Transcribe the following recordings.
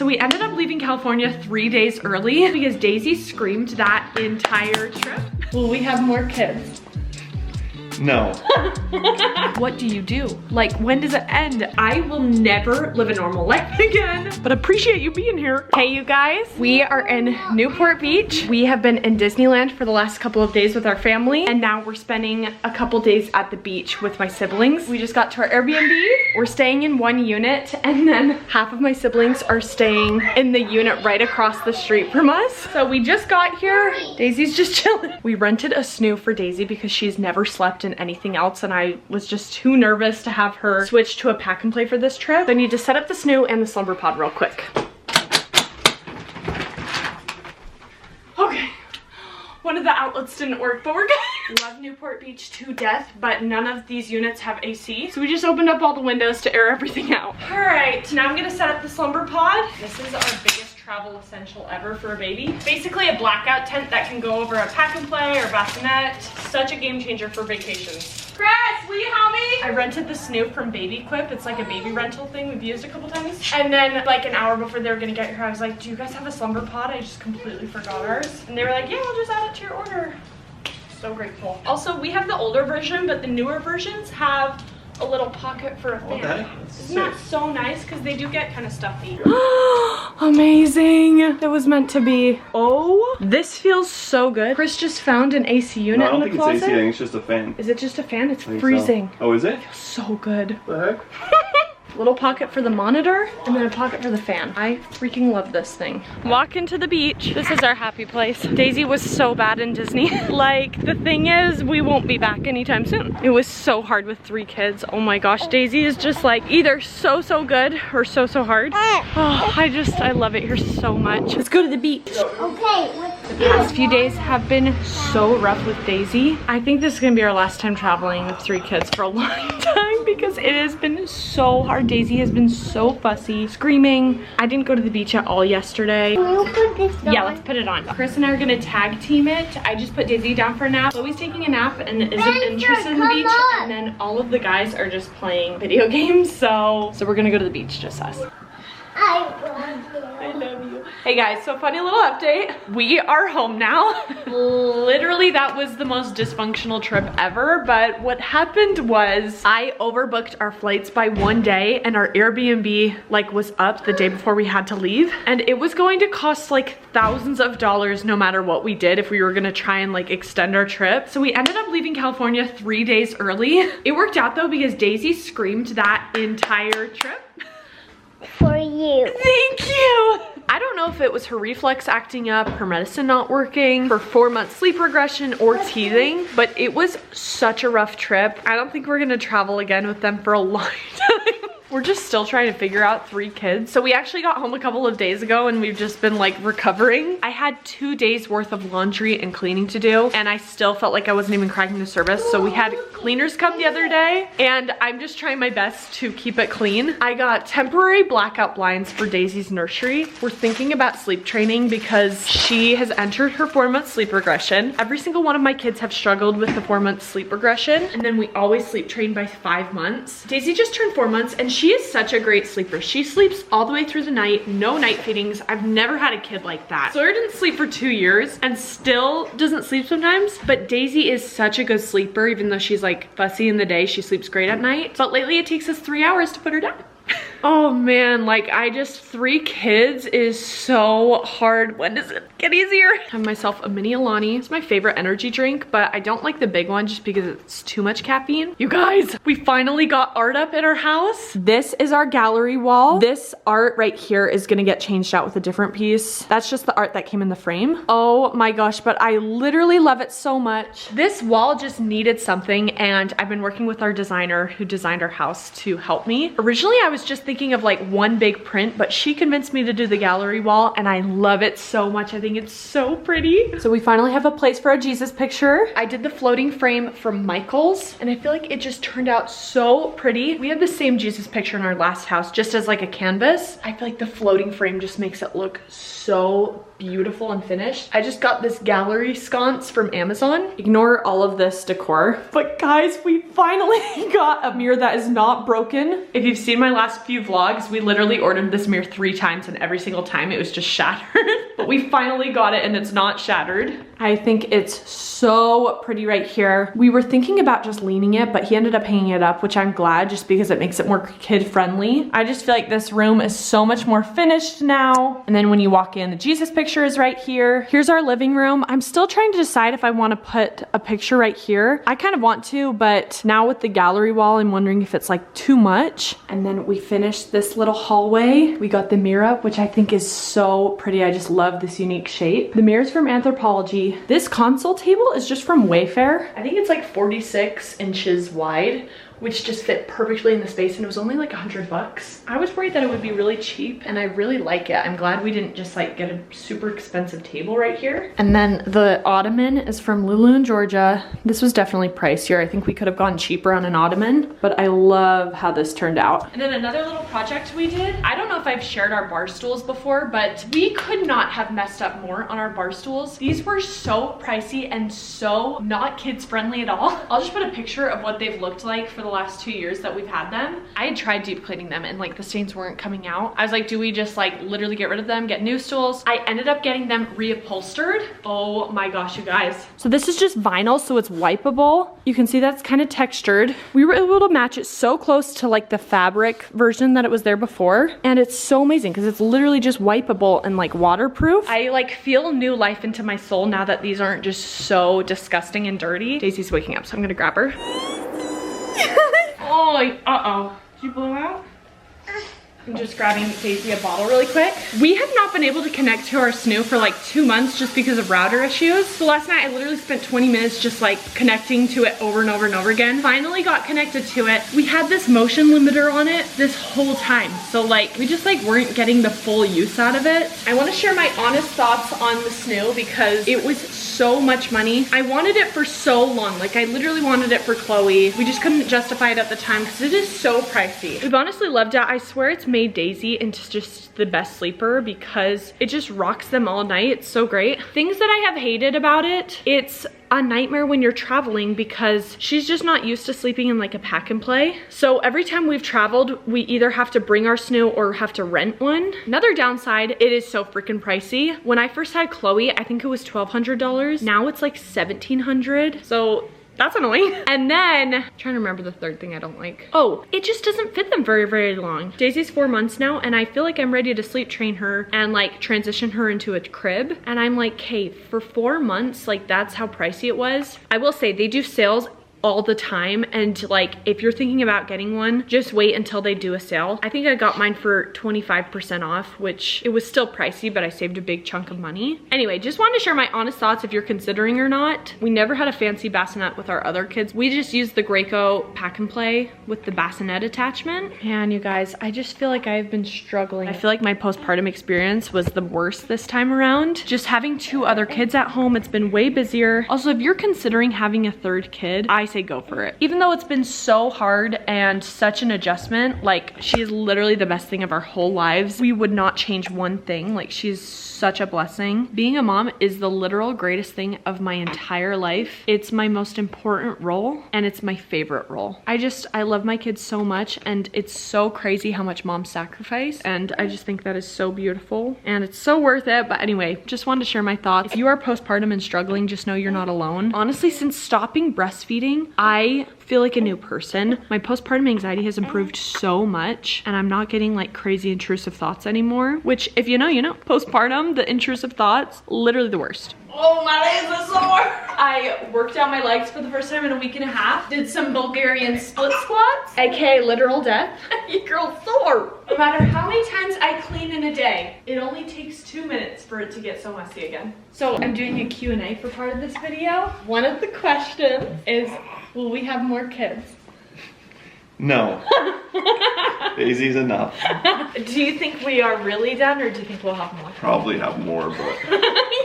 So we ended up leaving California 3 days early because Daisy screamed that entire trip. Will we have more kids? No. What do you do? Like, when does it end? I will never live a normal life again, but appreciate you being here. Hey, you guys, we are in Newport Beach. We have been in Disneyland for the last couple of days with our family, and now we're spending a couple days at the beach with my siblings. We just got to our Airbnb. We're staying in one unit, and then half of my siblings are staying in the unit right across the street from us. So we just got here. Daisy's just chilling. We rented a snoo for Daisy because she's never slept in anything else, and I was just too nervous to have her switch to a pack and play for this trip. So I need to set up the snoo and the slumber pod real quick. Okay, one of the outlets didn't work, but we're good. Love Newport Beach to death, but none of these units have AC, so we just opened up all the windows to air everything out. All right, now I'm gonna set up the slumber pod. This is our biggest travel essential ever for a baby. Basically a blackout tent that can go over a pack and play or bassinet. Such a game changer for vacations. Chris, will you help me? I rented the snoo from Baby Quip. It's like a baby rental thing we've used a couple times. And then like an hour before they were gonna get here, I was like, do you guys have a slumber pod? I just completely forgot ours. And they were like, yeah, we'll just add it to your order. So grateful. Also, we have the older version, but the newer versions have a little pocket for a fan. Isn't that so nice? Because they do get kind of stuffy. Amazing. That was meant to be. Oh, this feels so good. Chris just found an AC unit in the closet. No, I don't think it's AC. I think it's just a fan. Is it just a fan? It's freezing. So. Oh, is it? It feels so good. What the heck? Little pocket for the monitor and then a pocket for the fan. I freaking love this thing. Walk into the beach. This is our happy place. Daisy was so bad in Disney. Like, the thing is, we won't be back anytime soon. It was so hard with 3 kids. Oh my gosh, Daisy is just like either so good or so hard. Oh, I love it here so much. Let's go to the beach. Okay. The past few days have been so rough with Daisy. I think this is gonna be our last time traveling with 3 kids for a long time because it has been so hard. Daisy has been so fussy, screaming. I didn't go to the beach at all yesterday. Can you put this down? Yeah, let's put it on. Chris and I are gonna tag team it. I just put Daisy down for a nap. Chloe's taking a nap and isn't interested in the beach. And then all of the guys are just playing video games. So we're gonna go to the beach, just us. I love you. Hey guys, so funny little update. We are home now. Literally, that was the most dysfunctional trip ever, but what happened was I overbooked our flights by 1 day and our Airbnb like was up the day before we had to leave, and it was going to cost like thousands of dollars no matter what we did if we were gonna try and like extend our trip. So we ended up leaving California 3 days early. It worked out though because Daisy screamed that entire trip. For you. Thank you. I don't know if it was her reflex acting up, her medicine not working, her 4-month sleep regression, or teething, but it was such a rough trip. I don't think we're gonna travel again with them for a long time. We're just still trying to figure out 3 kids. So we actually got home a couple of days ago and we've just been like recovering. I had 2 days worth of laundry and cleaning to do and I still felt like I wasn't even cracking the service. So we had cleaners come the other day and I'm just trying my best to keep it clean. I got temporary blackout blinds for Daisy's nursery. We're thinking about sleep training because she has entered her 4-month sleep regression. Every single one of my kids have struggled with the 4-month sleep regression, and then we always sleep train by 5 months. Daisy just turned 4 months and she is such a great sleeper. She sleeps all the way through the night, no night feedings. I've never had a kid like that. Sawyer didn't sleep for 2 years and still doesn't sleep sometimes, but Daisy is such a good sleeper. Even though she's like fussy in the day, she sleeps great at night. But lately it takes us 3 hours to put her down. Oh man, like 3 kids is so hard. When does it get easier? I have myself a mini Alani. It's my favorite energy drink, but I don't like the big one just because it's too much caffeine. You guys, we finally got art up in our house. This is our gallery wall. This art right here is gonna get changed out with a different piece. That's just the art that came in the frame. Oh my gosh, but I literally love it so much. This wall just needed something, and I've been working with our designer who designed our house to help me. Originally, I was just thinking of like one big print, but she convinced me to do the gallery wall and I love it so much. I think it's so pretty. So we finally have a place for a Jesus picture. I did the floating frame from Michaels and I feel like it just turned out so pretty. We had the same Jesus picture in our last house just as like a canvas. I feel like the floating frame just makes it look so beautiful and finished. I just got this gallery sconce from Amazon. Ignore all of this decor. But guys, we finally got a mirror that is not broken. If you've seen my last few few vlogs, we literally ordered this mirror 3 times and every single time it was just shattered. But we finally got it and it's not shattered. I think it's so pretty right here. We were thinking about just leaning it, but he ended up hanging it up, which I'm glad just because it makes it more kid friendly. I just feel like this room is so much more finished now. And then when you walk in, the Jesus picture is right here. Here's our living room. I'm still trying to decide if I want to put a picture right here. I kind of want to, but now with the gallery wall, I'm wondering if it's like too much. And then we finished this little hallway. We got the mirror up, which I think is so pretty. I just love this unique shape. The mirror's from Anthropologie. This console table is just from Wayfair. I think it's like 46 inches wide, which just fit perfectly in the space, and it was only like $100. I was worried that it would be really cheap, and I really like it. I'm glad we didn't just like get a super expensive table right here. And then the ottoman is from Lulu in Georgia. This was definitely pricier. I think we could have gone cheaper on an ottoman, but I love how this turned out. And then another little project we did, I don't know if I've shared our bar stools before, but we could not have messed up more on our bar stools. These were so pricey and so not kids friendly at all. I'll just put a picture of what they've looked like for the last 2 years that we've had them. I had tried deep cleaning them and like the stains weren't coming out. I was like, do we just like literally get rid of them, get new stools? I ended up getting them reupholstered. Oh my gosh, you guys. So this is just vinyl, so it's wipeable. You can see that's kind of textured. We were able to match it so close to like the fabric version that it was there before. And it's so amazing because it's literally just wipeable and like waterproof. I like feel new life into my soul now that these aren't just so disgusting and dirty. Daisy's waking up, so I'm gonna grab her. Oh, uh-oh. Did you blow out? I'm just grabbing Daisy a bottle really quick. We have not been able to connect to our Snoo for like 2 months just because of router issues. So last night I literally spent 20 minutes just like connecting to it over and over and over again. Finally got connected to it. We had this motion limiter on it this whole time. So like we just like weren't getting the full use out of it. I want to share my honest thoughts on the Snoo because it was so much money. I wanted it for so long. Like I literally wanted it for Chloe. We just couldn't justify it at the time because it is so pricey. We've honestly loved it. I swear it's made Daisy into just the best sleeper because it just rocks them all night. It's so great. Things that I have hated about it, it's a nightmare when you're traveling because she's just not used to sleeping in like a pack and play. So every time we've traveled, we either have to bring our Snoo or have to rent one. Another downside, it is so freaking pricey. When I first had Chloe, I think it was $1,200. Now it's like $1,700. So that's annoying. And then, I'm trying to remember the third thing I don't like. Oh, it just doesn't fit them very, very long. Daisy's 4 months now, and I feel like I'm ready to sleep train her and like transition her into a crib. And I'm like, hey, for 4 months, like that's how pricey it was. I will say they do sales all the time, and like if you're thinking about getting one, just wait until they do a sale. I think I got mine for 25% off, which it was still pricey, but I saved a big chunk of money. Anyway, just wanted to share my honest thoughts if you're considering or not. We never had a fancy bassinet with our other kids. We just used the Graco pack and play with the bassinet attachment. And you guys, I just feel like I've been struggling. I feel like my postpartum experience was the worst this time around. Just having 2 other kids at home, it's been way busier. Also, if you're considering having a 3rd kid, I say go for it. Even though it's been so hard and such an adjustment, like she is literally the best thing of our whole lives. We would not change one thing. Like she's such a blessing. Being a mom is the literal greatest thing of my entire life. It's my most important role and it's my favorite role. I love my kids so much, and it's so crazy how much moms sacrifice, and I just think that is so beautiful and it's so worth it. But anyway, just wanted to share my thoughts. If you are postpartum and struggling, just know you're not alone. Honestly, since stopping breastfeeding, I feel like a new person. My postpartum anxiety has improved so much, and I'm not getting like crazy intrusive thoughts anymore, which if you know, you know. Postpartum, the intrusive thoughts, literally the worst. Oh, my legs are sore. I worked out my legs for the first time in a week and a half. Did some Bulgarian split squats, aka literal death. Your girl's sore. No matter how many times I clean in a day, it only takes 2 minutes for it to get so messy again. So I'm doing a Q&A for part of this video. One of the questions is, will we have more kids? No. Daisy's enough. Do you think we are really done, or do you think we'll have more? Probably have more, but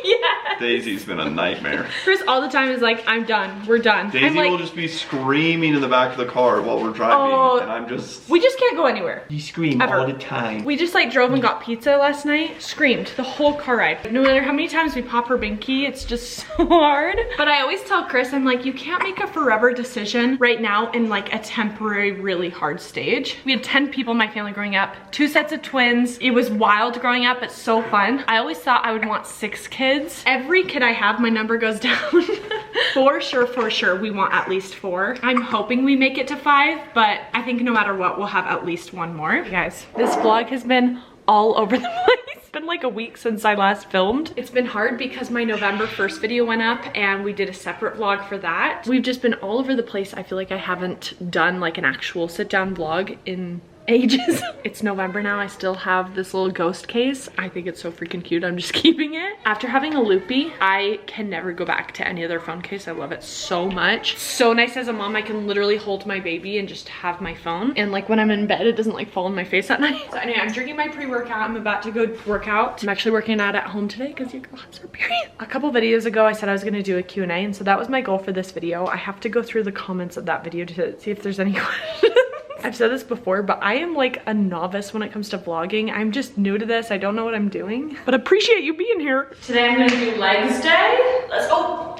Yeah. Daisy's been a nightmare. Chris all the time is like, I'm done, we're done. Daisy I'm like, will just be screaming in the back of the car while we're driving, Oh, and I'm just... we just can't go anywhere. You scream Ever. all the time. We just like drove and got pizza last night, screamed the whole car ride. No matter how many times we pop her binky, it's just so hard. But I always tell Chris, I'm like, you can't make a forever decision right now in like a temporary, really hard stage. We had 10 people in my family growing up, 2 sets of twins. It was wild growing up, but so fun. I always thought I would want 6 kids. Every kid I have, my number goes down. For sure, we want at least 4. I'm hoping we make it to 5, but I think no matter what, we'll have at least 1 more. You guys, this vlog has been all over the place. It's been like a week since I last filmed. It's been hard because my November 1st video went up and we did a separate vlog for that. We've just been all over the place. I feel like I haven't done like an actual sit down vlog in ages. It's November now. I still have this little ghost case. I think it's so freaking cute. I'm just keeping it. After having a Loopy, I can never go back to any other phone case. I love it so much. So nice as a mom. I can literally hold my baby and just have my phone. And like when I'm in bed, it doesn't like fall in my face at night. So anyway, I'm drinking my pre-workout. I'm about to go work out. I'm actually working out at home today because your girl has her period. A couple videos ago, I said I was gonna do a Q&A, and so that was my goal for this video. I have to go through the comments of that video to see if there's any questions. I've said this before, but I am like a novice when it comes to vlogging. I'm just new to this. I don't know what I'm doing, but appreciate you being here. Today I'm gonna do legs day. Let's go.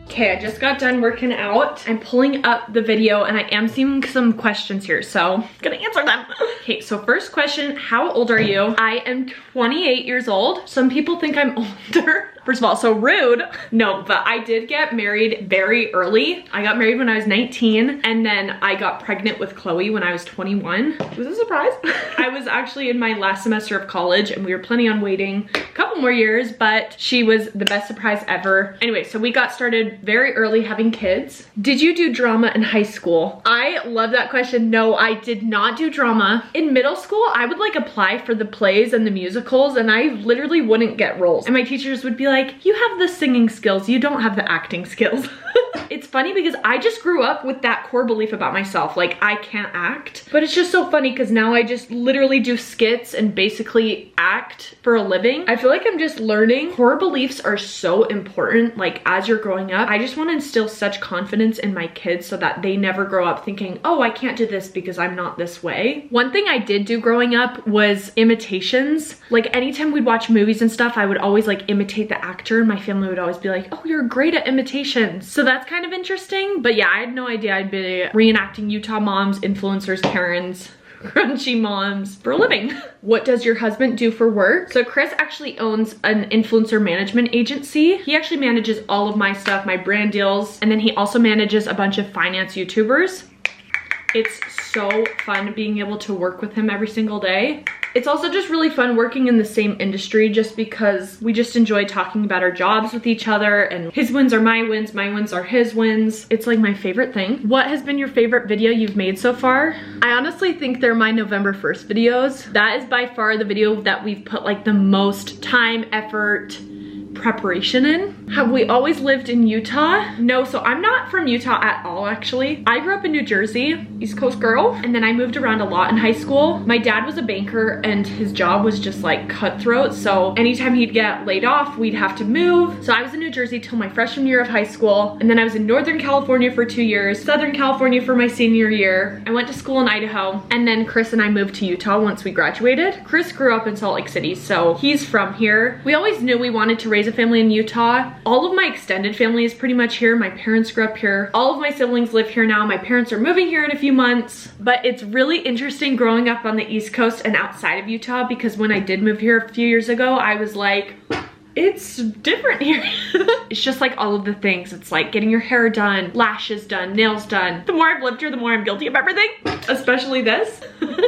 Okay, I just got done working out. I'm pulling up the video and I am seeing some questions here, so I'm gonna answer them. Okay, so first question, how old are you? I am 28 years old. Some people think I'm older. First of all, so rude. No, but I did get married very early. I got married when I was 19, and then I got pregnant with Chloe when I was 21. Was it a surprise? I was actually in my last semester of college and we were planning on waiting a couple more years, but she was the best surprise ever. Anyway, so we got started very early having kids. Did you do drama in high school? I love that question. No, I did not do drama. In middle school, I would like apply for the plays and the musicals and I literally wouldn't get roles. And my teachers would be like, you have the singing skills, you don't have the acting skills. It's funny because I just grew up with that core belief about myself, like I can't act. But it's just so funny because now I just literally do skits and basically act for a living. I feel like I'm just learning. Core beliefs are so important, like as you're growing up. I just want to instill such confidence in my kids so that they never grow up thinking, oh, I can't do this because I'm not this way. One thing I did do growing up was imitations. Like anytime we'd watch movies and stuff, I would always like imitate the actor and my family would always be like, oh, you're great at imitations. So that's kind of interesting. But yeah, I had no idea I'd be reenacting Utah moms, influencers, Karens, crunchy moms for a living. What does your husband do for work? So Chris actually owns an influencer management agency. He actually manages all of my stuff, my brand deals, and then he also manages a bunch of finance YouTubers. It's so fun being able to work with him every single day. It's also just really fun working in the same industry just because we just enjoy talking about our jobs with each other, and his wins are my wins are his wins. It's like my favorite thing. What has been your favorite video you've made so far? I honestly think they're my November 1st videos. That is by far the video that we've put like the most time, effort, preparation in. Have we always lived in Utah? No, so I'm not from Utah at all actually. I grew up in New Jersey, East Coast girl, and then I moved around a lot in high school. My dad was a banker and his job was just like cutthroat, so anytime he'd get laid off, we'd have to move. So I was in New Jersey till my freshman year of high school, and then I was in Northern California for 2 years, Southern California for my senior year. I went to school in Idaho, and then Chris and I moved to Utah once we graduated. Chris grew up in Salt Lake City, so he's from here. We always knew we wanted to raise a family in Utah. All of my extended family is pretty much here. My parents grew up here. All of my siblings live here now. My parents are moving here in a few months. But it's really interesting growing up on the East Coast and outside of Utah, because when I did move here a few years ago, I was like, it's different here. It's just like all of the things. It's like getting your hair done, lashes done, nails done. The more I've lived here, the more I'm guilty of everything, especially this.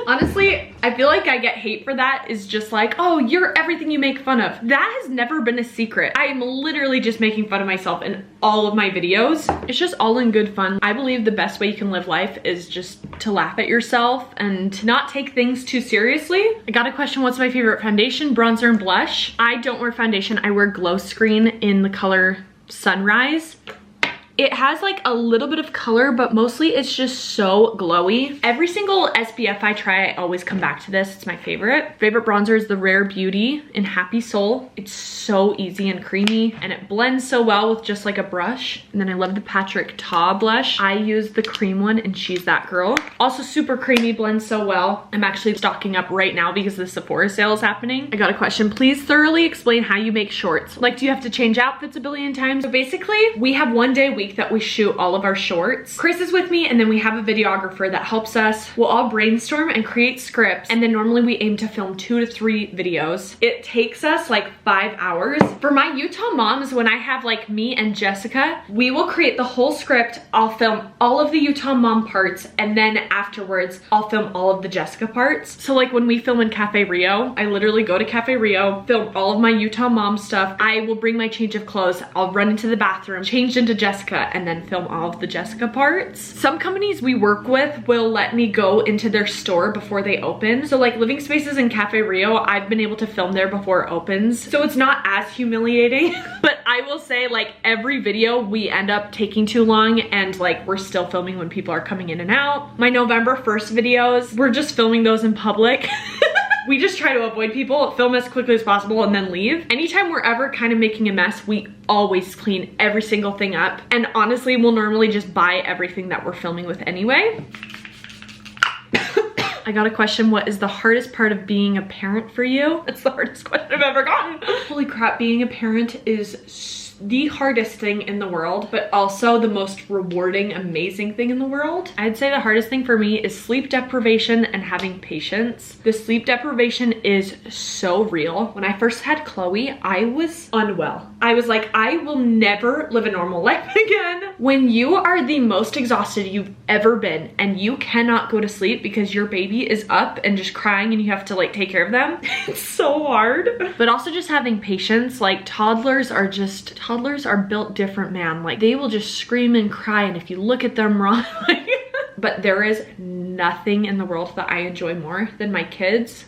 Honestly, I feel like I get hate for that is just like, oh, you're everything you make fun of. That has never been a secret. I am literally just making fun of myself in all of my videos. It's just all in good fun. I believe the best way you can live life is just to laugh at yourself and not take things too seriously. I got a question, what's my favorite foundation, bronzer, and blush? I don't wear foundation. I wear Glow Screen in the color Sunrise. It has like a little bit of color, but mostly it's just so glowy. Every single SPF I try, I always come back to this. It's my favorite. Favorite bronzer is the Rare Beauty in Happy Soul. It's so easy and creamy, and it blends so well with just like a brush. And then I love the Patrick Ta blush. I use the cream one, and she's that girl. Also super creamy, blends so well. I'm actually stocking up right now because the Sephora sale is happening. I got a question. Please thoroughly explain how you make shorts. Like, do you have to change outfits a billion times? So basically, we have one day a week that we shoot all of our shorts. Chris is with me, and then we have a videographer that helps us. We'll all brainstorm and create scripts, and then normally we aim to film 2 to 3 videos. It takes us like 5 hours. For my Utah moms, when I have like me and Jessica, we will create the whole script. I'll film all of the Utah mom parts, and then afterwards I'll film all of the Jessica parts. So like when we film in Cafe Rio, I literally go to Cafe Rio, film all of my Utah mom stuff. I will bring my change of clothes. I'll run into the bathroom, change into Jessica, and then film all of the Jessica parts. Some companies we work with will let me go into their store before they open. So like Living Spaces and Cafe Rio, I've been able to film there before it opens. So it's not as humiliating, but I will say like every video we end up taking too long, and like we're still filming when people are coming in and out. My November 1st videos, we're just filming those in public. We just try to avoid people, film as quickly as possible, and then leave. Anytime we're ever kind of making a mess, we always clean every single thing up. And honestly, we'll normally just buy everything that we're filming with anyway. I got a question. What is the hardest part of being a parent for you? It's the hardest question I've ever gotten. Holy crap, being a parent is the hardest thing in the world, but also the most rewarding, amazing thing in the world. I'd say the hardest thing for me is sleep deprivation and having patience. The sleep deprivation is so real. When I first had Chloe, I was unwell. I was like, I will never live a normal life again. When you are the most exhausted you've ever been, and you cannot go to sleep because your baby is up and just crying and you have to like take care of them, it's so hard. But also just having patience. Like toddlers are built different, man. Like they will just scream and cry, and if you look at them wrong, but there is nothing in the world that I enjoy more than my kids.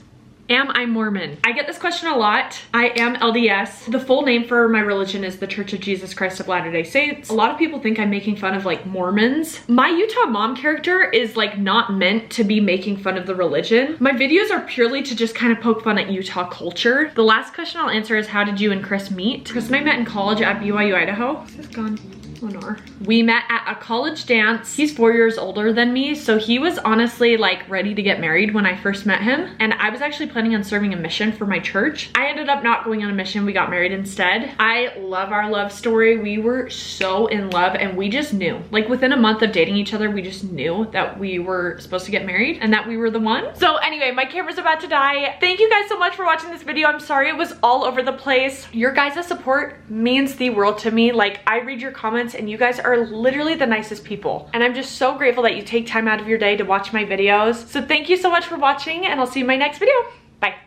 Am I Mormon? I get this question a lot. I am LDS. The full name for my religion is the Church of Jesus Christ of Latter-day Saints. A lot of people think I'm making fun of like Mormons. My Utah mom character is like not meant to be making fun of the religion. My videos are purely to just kind of poke fun at Utah culture. The last question I'll answer is, how did you and Chris meet? Chris and I met in college at BYU, Idaho. This is gone. Lenore. We met at a college dance. He's 4 years older than me, so he was honestly like ready to get married when I first met him, and I was actually planning on serving a mission for my church. I ended up not going on a mission. We got married instead. I love our love story. We were so in love, and we just knew, like within a month of dating each other, we just knew that we were supposed to get married and that we were the one. So anyway, my camera's about to die. Thank you guys so much for watching this video. I'm sorry it was all over the place. Your guys' support means the world to me. Like I read your comments, and you guys are literally the nicest people, and I'm just so grateful that you take time out of your day to watch my videos. So thank you so much for watching, and I'll see you in my next video. Bye.